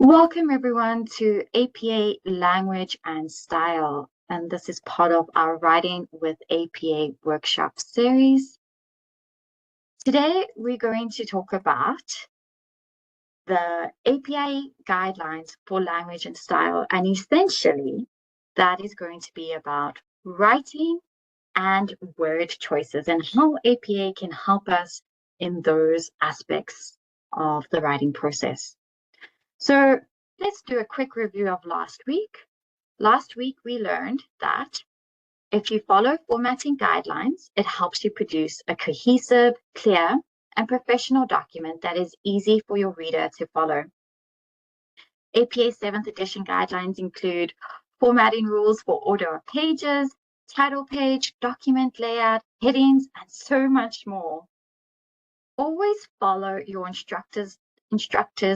Welcome everyone to APA Language and Style, and this is part of our Writing with APA workshop series. Today we're going to talk about the APA guidelines for language and style, and essentially that is going to be about writing and word choices and how APA can help us in those aspects of the writing process. So let's do a quick review of last week. Last week, we learned that if you follow formatting guidelines, it helps you produce a cohesive, clear, and professional document that is easy for your reader to follow. APA 7th edition guidelines include formatting rules for order of pages, title page, document layout, headings, and so much more. Always follow your instructor's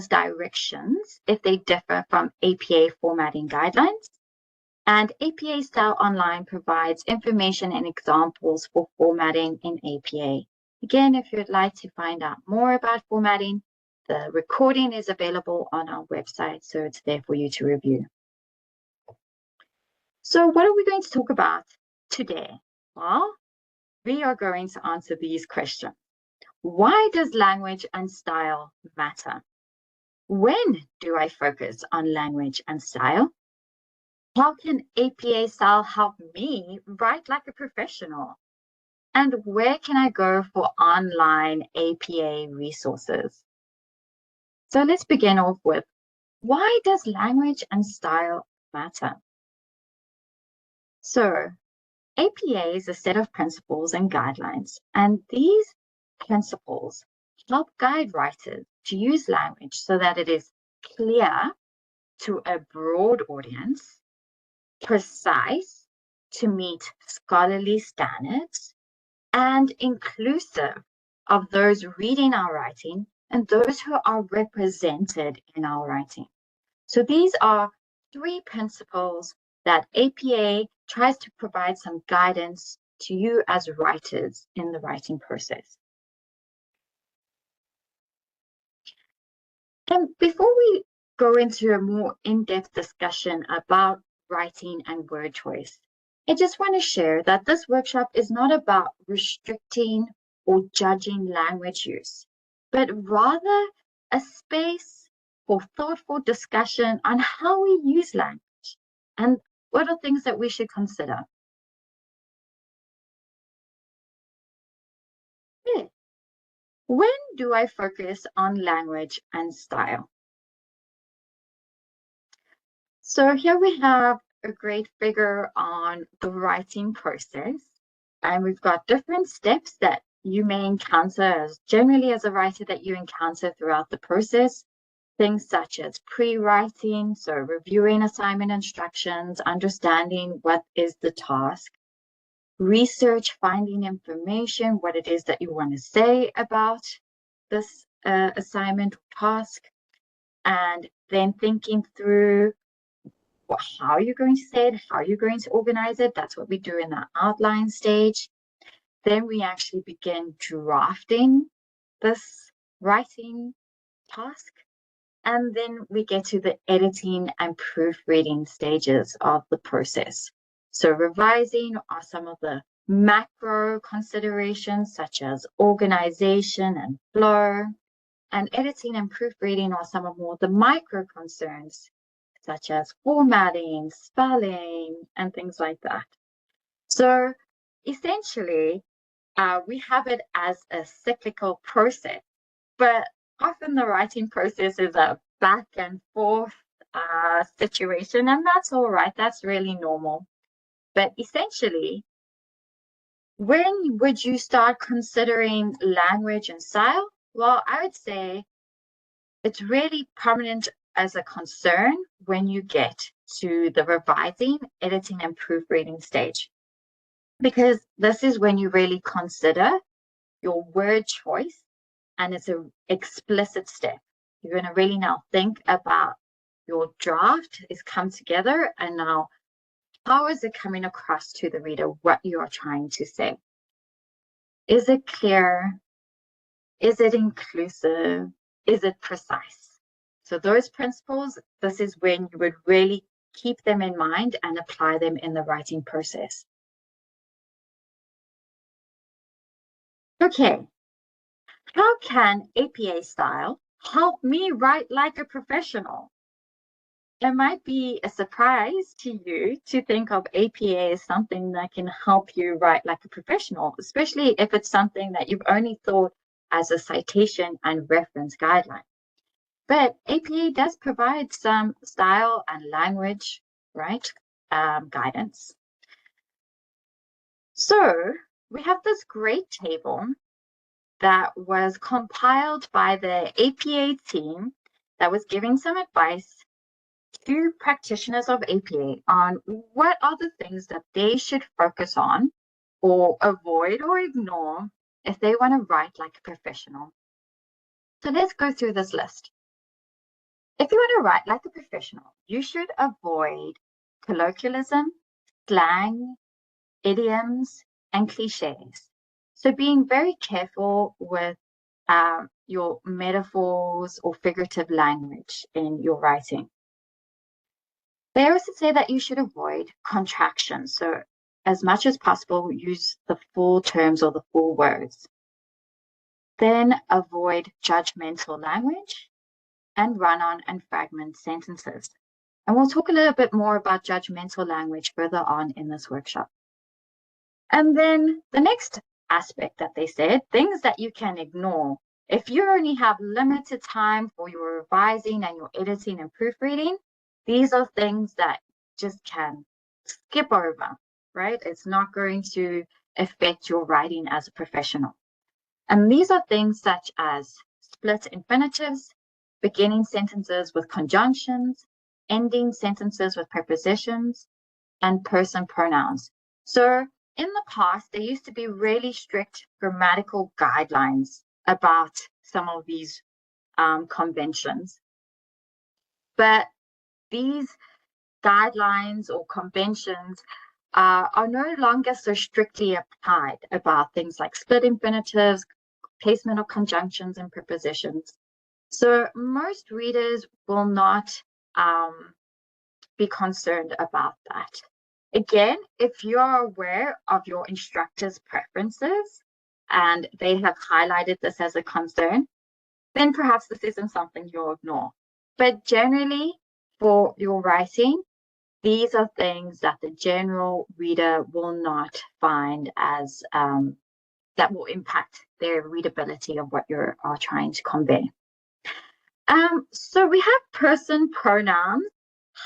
directions if they differ from APA formatting guidelines. And APA Style Online provides information and examples for formatting in APA. Again, if you'd like to find out more about formatting, the recording is available on our website, so it's there for you to review. So what are we going to talk about today? Well, we are going to answer these questions. Why does language and style matter? When do I focus on language and style? How can APA Style help me write like a professional? And where can I go for online APA resources? So let's begin off with, why does language and style matter? So APA is a set of principles and guidelines, and these principles help guide writers to use language so that it is clear to a broad audience, precise to meet scholarly standards, and inclusive of those reading our writing and those who are represented in our writing. So these are three principles that APA tries to provide some guidance to you as writers in the writing process. And before we go into a more in-depth discussion about writing and word choice, I just want to share that this workshop is not about restricting or judging language use, but rather a space for thoughtful discussion on how we use language and what are things that we should consider. Okay. When do I focus on language and style? So here we have a great figure on the writing process, and we've got different steps that you may encounter as a writer that you encounter throughout the process. Things such as pre-writing, so reviewing assignment instructions, understanding what is the task, research, finding information, what it is that you want to say about this assignment or task, and then thinking through how you're going to say it, how you're going to organize it. That's what we do in the outline stage. Then we actually begin drafting this writing task. And then we get to the editing and proofreading stages of the process. So revising are some of the macro considerations such as organization and flow. And editing and proofreading are some of more the micro concerns such as formatting, spelling, and things like that. So essentially, we have it as a cyclical process, but often the writing process is a back and forth situation, and that's all right. That's really normal. But essentially, when would you start considering language and style? Well, I would say it's really prominent as a concern when you get to the revising, editing, and proofreading stage, because this is when you really consider your word choice, and it's an explicit step. You're going to really now think about your draft is come together, and now how is it coming across to the reader what you are trying to say? Is it clear? Is it inclusive? Is it precise? So those principles, this is when you would really keep them in mind and apply them in the writing process. Okay, how can APA style help me write like a professional? It might be a surprise to you to think of APA as something that can help you write like a professional, especially if it's something that you've only thought as a citation and reference guideline. But APA does provide some style and language, right, guidance. So we have this great table that was compiled by the APA team that was giving some advice to practitioners of APA on what are the things that they should focus on or avoid or ignore if they want to write like a professional. So let's go through this list. If you want to write like a professional, you should avoid colloquialism, slang, idioms, and cliches. So being very careful with your metaphors or figurative language in your writing. They also say that you should avoid contractions. So as much as possible, use the full terms or the full words. Then avoid judgmental language and run-on and fragment sentences. And we'll talk a little bit more about judgmental language further on in this workshop. And then the next aspect that they said, things that you can ignore. If you only have limited time for your revising and your editing and proofreading, these are things that just can skip over, right? It's not going to affect your writing as a professional. And these are things such as split infinitives, beginning sentences with conjunctions, ending sentences with prepositions, and person pronouns. So in the past, there used to be really strict grammatical guidelines about some of these conventions. But these guidelines or conventions are no longer so strictly applied about things like split infinitives, placement of conjunctions and prepositions. So most readers will not be concerned about that. Again, if you are aware of your instructor's preferences and they have highlighted this as a concern, then perhaps this isn't something you'll ignore. But generally, for your writing, these are things that the general reader will not find as that will impact their readability of what you are trying to convey. So we have person pronouns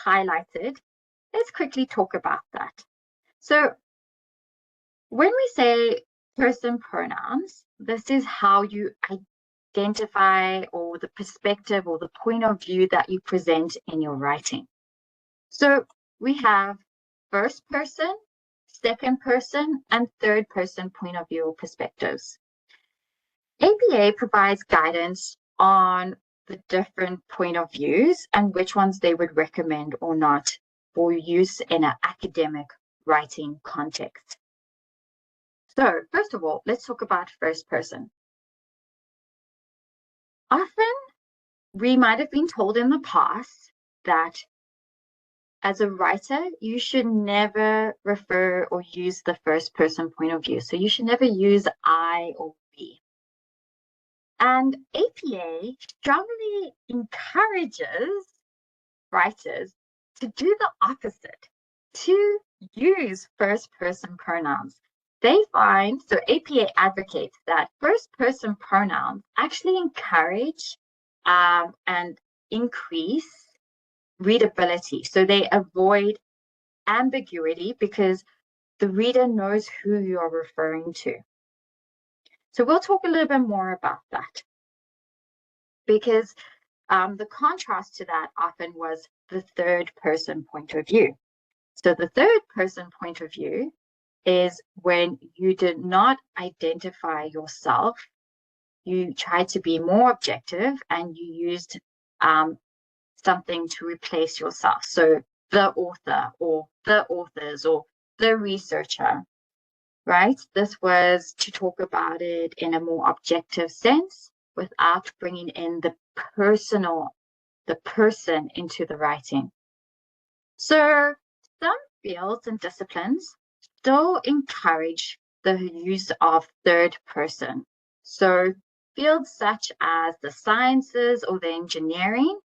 highlighted. Let's quickly talk about that. So when we say person pronouns, this is how you identify or the perspective or the point of view that you present in your writing. So we have first person, second person, and third person point of view or perspectives. APA provides guidance on the different point of views and which ones they would recommend or not for use in an academic writing context. So first of all, let's talk about first person. Often we might have been told in the past that as a writer, you should never refer or use the first person point of view. So you should never use I or we. And APA strongly encourages writers to do the opposite, to use first person pronouns. They find, so APA advocates that first person pronouns actually encourage and increase readability. So they avoid ambiguity because the reader knows who you are referring to. So we'll talk a little bit more about that because the contrast to that often was the third person point of view. So the third person point of view is when you did not identify yourself, you tried to be more objective and you used something to replace yourself. So the author or the authors or the researcher, right? This was to talk about it in a more objective sense without bringing in the personal the person into the writing. So some fields and disciplines still encourage the use of third person. So fields such as the sciences or the engineering,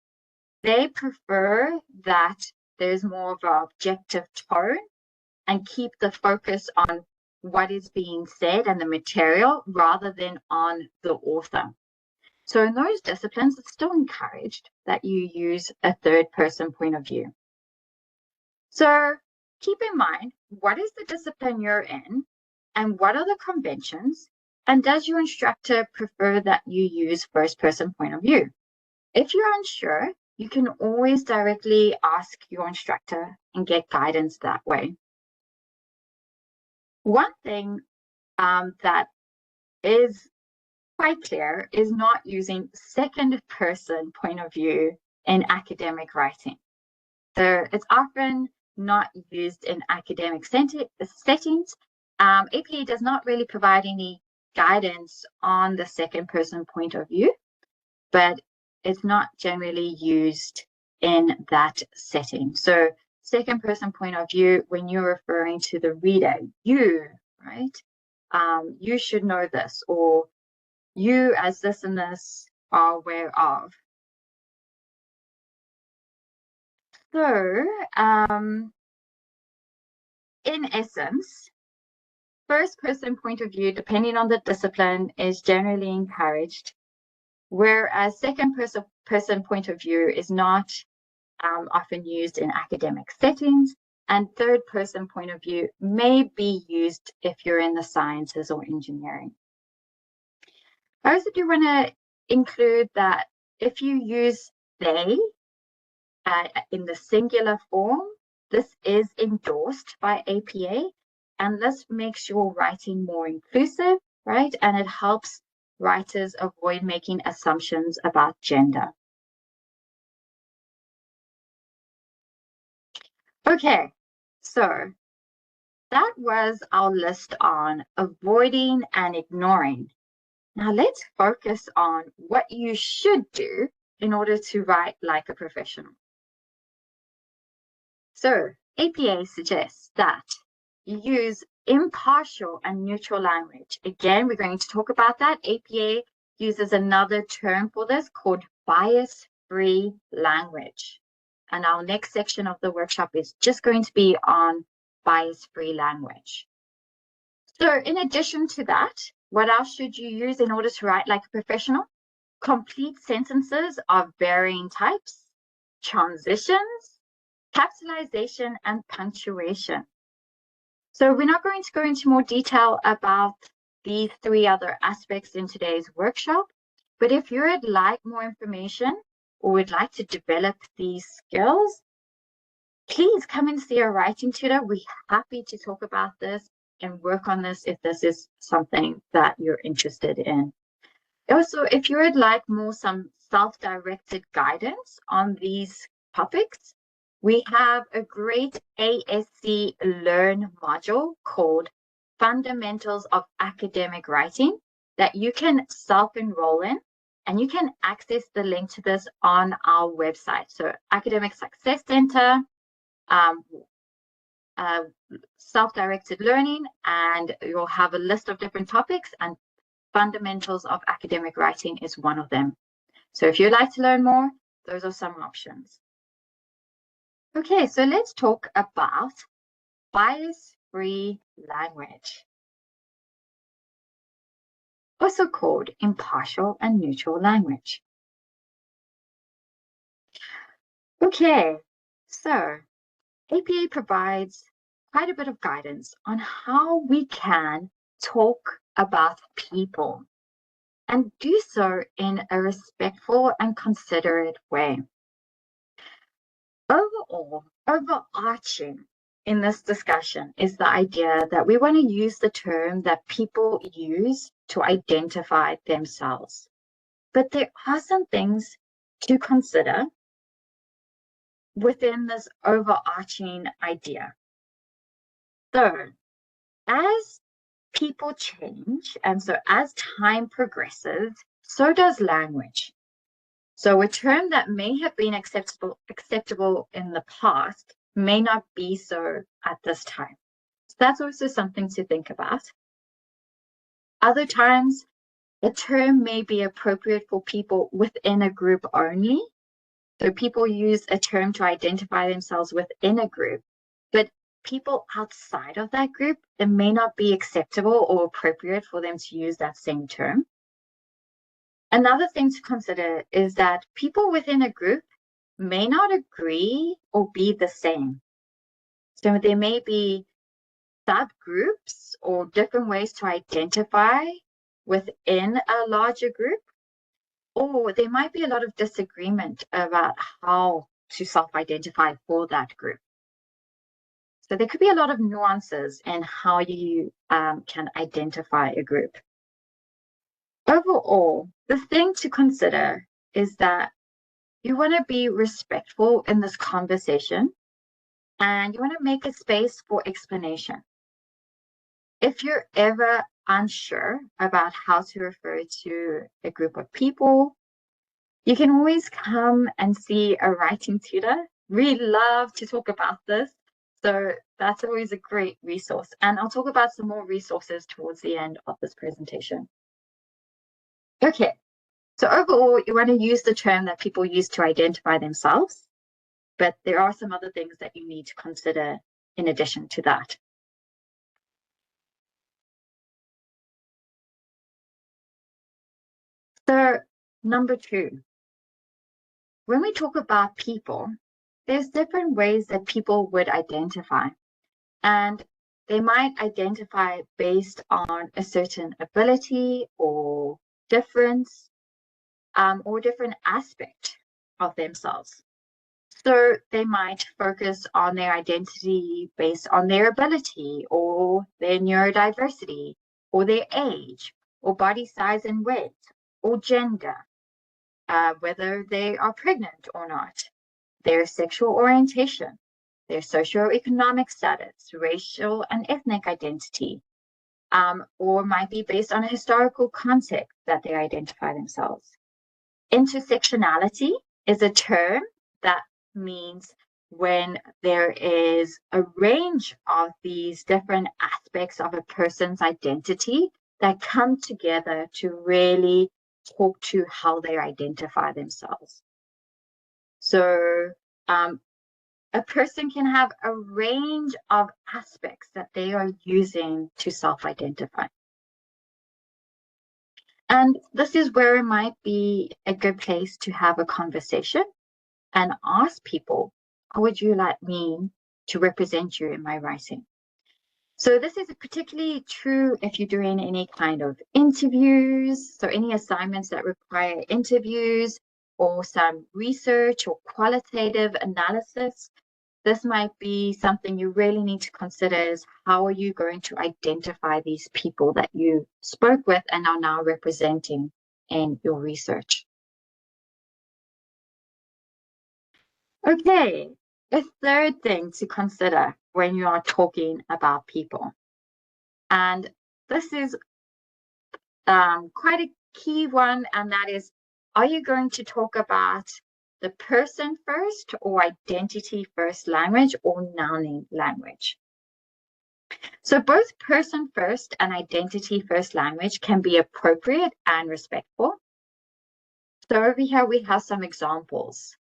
they prefer that there's more of an objective tone and keep the focus on what is being said and the material rather than on the author. So in those disciplines, it's still encouraged that you use a third person point of view. So keep in mind, what is the discipline you're in and what are the conventions? And does your instructor prefer that you use first person point of view? If you're unsure, you can always directly ask your instructor and get guidance that way. One thing that is quite clear is not using second person point of view in academic writing. So it's often not used in academic settings. APA does not really provide any guidance on the second person point of view, but it's not generally used in that setting. So second person point of view, when you're referring to the reader, you, right? You should know this, or you as this and this are aware of. So in essence, first person point of view, depending on the discipline, is generally encouraged, whereas second person point of view is not often used in academic settings, and third person point of view may be used if you're in the sciences or engineering. I also do want to include that if you use they in the singular form, this is endorsed by APA, and this makes your writing more inclusive, right? And it helps writers avoid making assumptions about gender. Okay, so that was our list on avoiding and ignoring. Now let's focus on what you should do in order to write like a professional. So APA suggests that you use impartial and neutral language. Again, we're going to talk about that. APA uses another term for this called bias-free language. And our next section of the workshop is just going to be on bias-free language. So in addition to that, what else should you use in order to write like a professional? Complete sentences of varying types, transitions, capitalization, and punctuation. So we're not going to go into more detail about these three other aspects in today's workshop, but if you would like more information or would like to develop these skills, please come and see a writing tutor. We're happy to talk about this and work on this if this is something that you're interested in. Also, if you would like some self-directed guidance on these topics, we have a great ASC Learn module called Fundamentals of Academic Writing that you can self-enroll in, and you can access the link to this on our website. So Academic Success Center, self-directed learning, and you'll have a list of different topics, and Fundamentals of Academic Writing is one of them. So if you'd like to learn more, those are some options. Okay, so let's talk about bias-free language, also called impartial and neutral language. Okay, so APA provides quite a bit of guidance on how we can talk about people and do so in a respectful and considerate way. Overall, overarching in this discussion is the idea that we want to use the term that people use to identify themselves. But there are some things to consider within this overarching idea. So, as people change, and so as time progresses, so does language. So a term that may have been acceptable in the past may not be so at this time. So that's also something to think about. Other times, a term may be appropriate for people within a group only. So people use a term to identify themselves within a group, but people outside of that group, it may not be acceptable or appropriate for them to use that same term. Another thing to consider is that people within a group may not agree or be the same. So there may be subgroups or different ways to identify within a larger group, or there might be a lot of disagreement about how to self-identify for that group. So there could be a lot of nuances in how you can identify a group. Overall, the thing to consider is that you want to be respectful in this conversation, and you want to make a space for explanation. If you're ever unsure about how to refer to a group of people, you can always come and see a writing tutor. We love to talk about this, so that's always a great resource. And I'll talk about some more resources towards the end of this presentation. Okay, so overall, you want to use the term that people use to identify themselves, but there are some other things that you need to consider in addition to that. So, number 2, when we talk about people, there's different ways that people would identify, and they might identify based on a certain ability or difference or different aspect of themselves. So they might focus on their identity based on their ability or their neurodiversity or their age or body size and weight or gender, whether they are pregnant or not, their sexual orientation, their socioeconomic status, racial and ethnic identity, or might be based on a historical context that they identify themselves. Intersectionality is a term that means when there is a range of these different aspects of a person's identity that come together to really talk to how they identify themselves. So a person can have a range of aspects that they are using to self-identify. And this is where it might be a good place to have a conversation and ask people, how would you like me to represent you in my writing? So this is particularly true if you're doing any kind of interviews, so any assignments that require interviews or some research or qualitative analysis. This might be something you really need to consider, is how are you going to identify these people that you spoke with and are now representing in your research. Okay, a third thing to consider when you are talking about people, and this is quite a key one, and that is, are you going to talk about the person first or identity first language or nouning language? So both person first and identity first language can be appropriate and respectful. So over here we have some examples.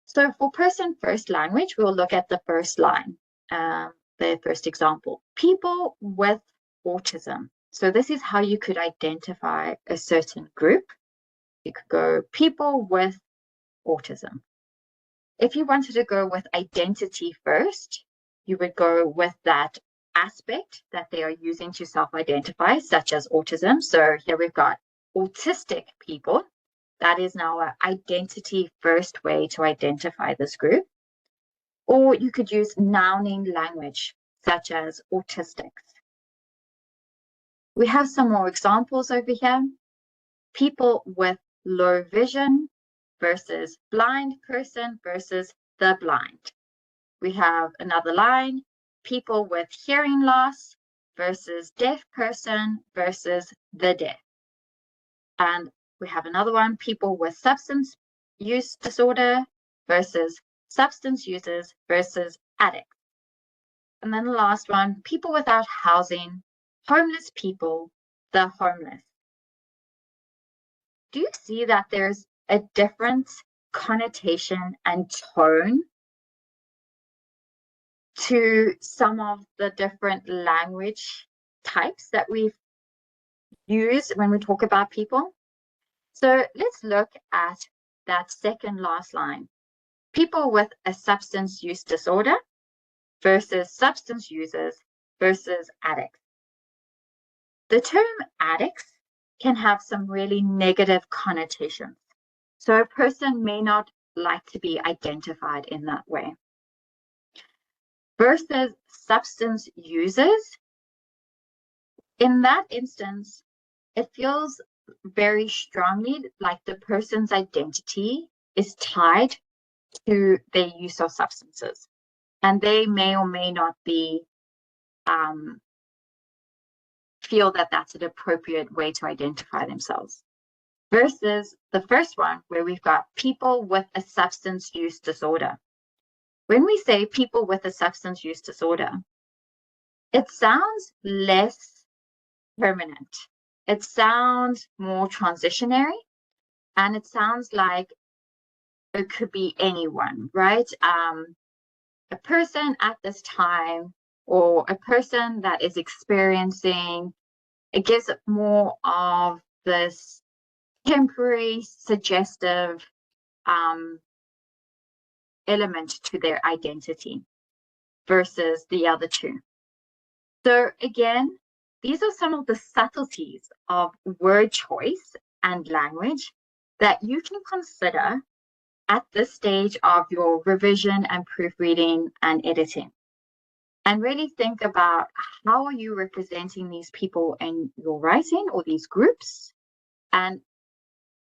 So for person first language, we'll look at the first line, the first example, people with autism. So this is how you could identify a certain group. You could go people with autism. If you wanted to go with identity first, you would go with that aspect that they are using to self-identify, such as autism. So here we've got autistic people. That is now an identity first way to identify this group. Or you could use nouning language, such as autistics. We have some more examples over here. People with low vision versus blind person versus the blind. We have another line, people with hearing loss versus deaf person versus the deaf. And we have another one, people with substance use disorder versus substance users versus addicts. And then the last one, people without housing, homeless people, the homeless. Do you see that there's a different connotation and tone to some of the different language types that we've used when we talk about people? So let's look at that second last line. People with a substance use disorder versus substance users versus addicts. The term addicts can have some really negative connotations. So a person may not like to be identified in that way. Versus substance users, in that instance, it feels very strongly like the person's identity is tied to their use of substances. And they may or may not be feel that that's an appropriate way to identify themselves. Versus the first one, where we've got people with a substance use disorder. When we say people with a substance use disorder, it sounds less permanent. It sounds more transitionary, and it sounds like it could be anyone, right? A person at this time, or a person that is experiencing, it gives it more of this temporary, suggestive element to their identity versus the other two. So again, these are some of the subtleties of word choice and language that you can consider at this stage of your revision and proofreading and editing. And really think about, how are you representing these people in your writing or these groups? And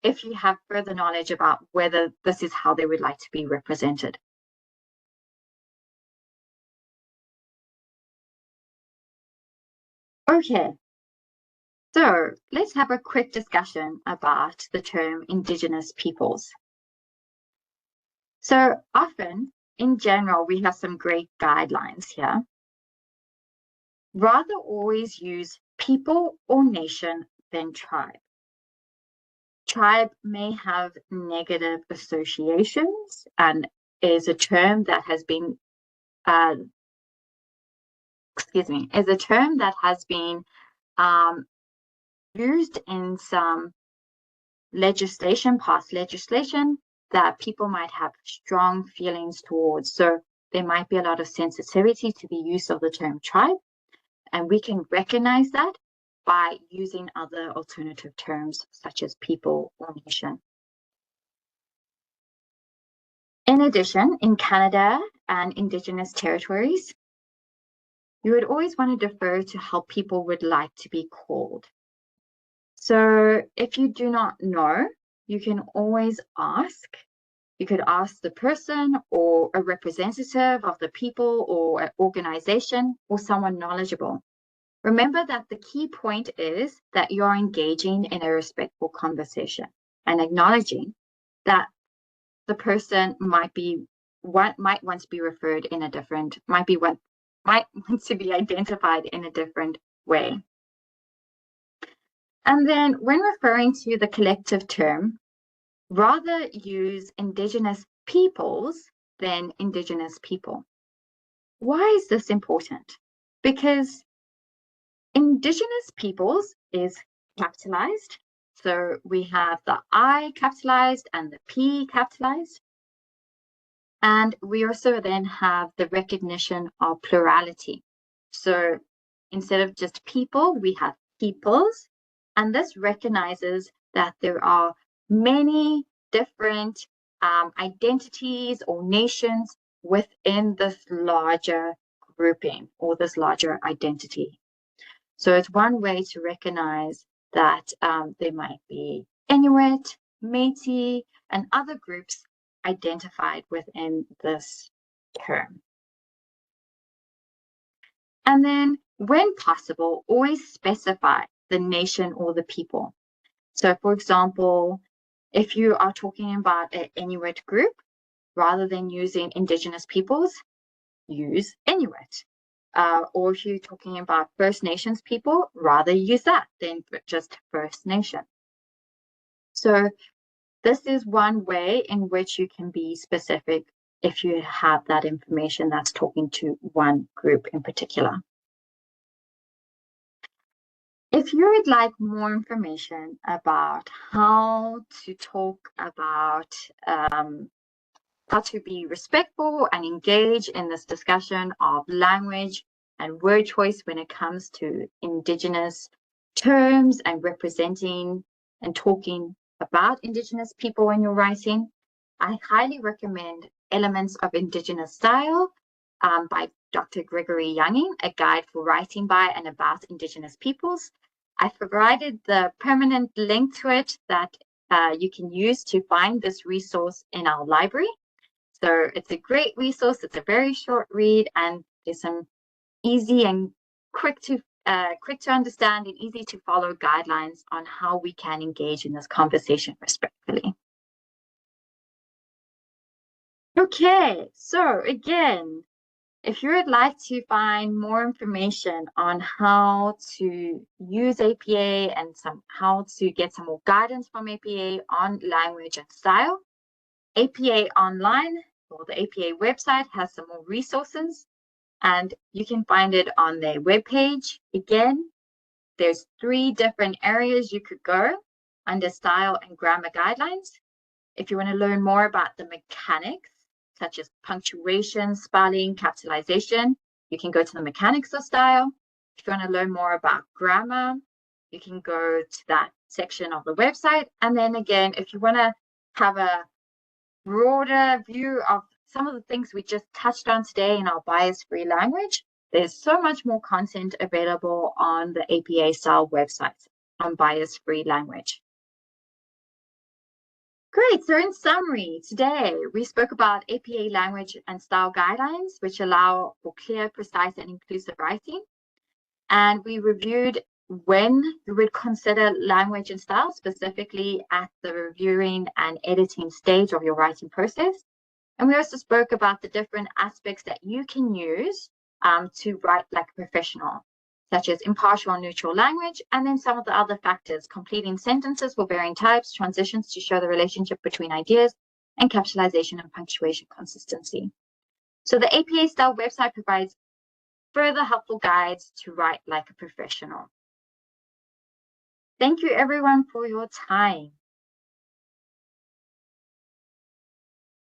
if you have further knowledge about whether this is how they would like to be represented. Okay, so let's have a quick discussion about the term Indigenous peoples. So often, in general, we have some great guidelines here. Rather always use people or nation than tribe. Tribe may have negative associations and is a term that has been used in some legislation, past legislation, that people might have strong feelings towards. So there might be a lot of sensitivity to the use of the term tribe, and we can recognize that by using other alternative terms such as people or nation. In addition, in Canada and Indigenous territories, you would always want to defer to how people would like to be called. So if you do not know, you can always ask. You could ask the person or a representative of the people or an organization or someone knowledgeable. Remember that the key point is that you're engaging in a respectful conversation and acknowledging that the person might want to be referred in a different, might want to be identified in a different way. And then when referring to the collective term, rather use Indigenous peoples than Indigenous people. Why is this important? Because Indigenous peoples is capitalized. So we have the I capitalized and the P capitalized. And we also then have the recognition of plurality. So instead of just people, we have peoples. And this recognizes that there are many different identities or nations within this larger grouping or this larger identity. So it's one way to recognize that there might be Inuit, Métis, and other groups identified within this term. And then, when possible, always specify the nation or the people. So for example, if you are talking about an Inuit group, rather than using Indigenous peoples, use Inuit. Or if you're talking about First Nations people, rather use that than just First Nation. So this is one way in which you can be specific if you have that information that's talking to one group in particular. If you would like more information about how to talk about how to be respectful and engage in this discussion of language and word choice when it comes to Indigenous terms and representing and talking about Indigenous people in your writing, I highly recommend Elements of Indigenous Style by Dr. Gregory Younging, a guide for writing by and about Indigenous peoples. I provided the permanent link to it that you can use to find this resource in our library. So it's a great resource. It's a very short read, and there's some easy and quick to understand and easy to follow guidelines on how we can engage in this conversation respectfully. Okay, so again, if you would like to find more information on how to use APA and how to get some more guidance from APA on language and style, APA Online or the APA website has some more resources, and you can find it on their webpage. Again, there's 3 different areas you could go under style and grammar guidelines. If you want to learn more about the mechanics, such as punctuation, spelling, capitalization, you can go to the mechanics of style. If you want to learn more about grammar, you can go to that section of the website. And then again, if you want to have a broader view of some of the things we just touched on today in our bias-free language, there's so much more content available on the APA style website on bias-free language. Great, so in summary, today we spoke about APA language and style guidelines, which allow for clear, precise, and inclusive writing. And we reviewed when you would consider language and style, specifically at the reviewing and editing stage of your writing process. And we also spoke about the different aspects that you can use to write like a professional, such as impartial and neutral language, and then some of the other factors, completing sentences for varying types, transitions to show the relationship between ideas, and capitalization and punctuation consistency. So the APA style website provides further helpful guides to write like a professional. Thank you everyone for your time.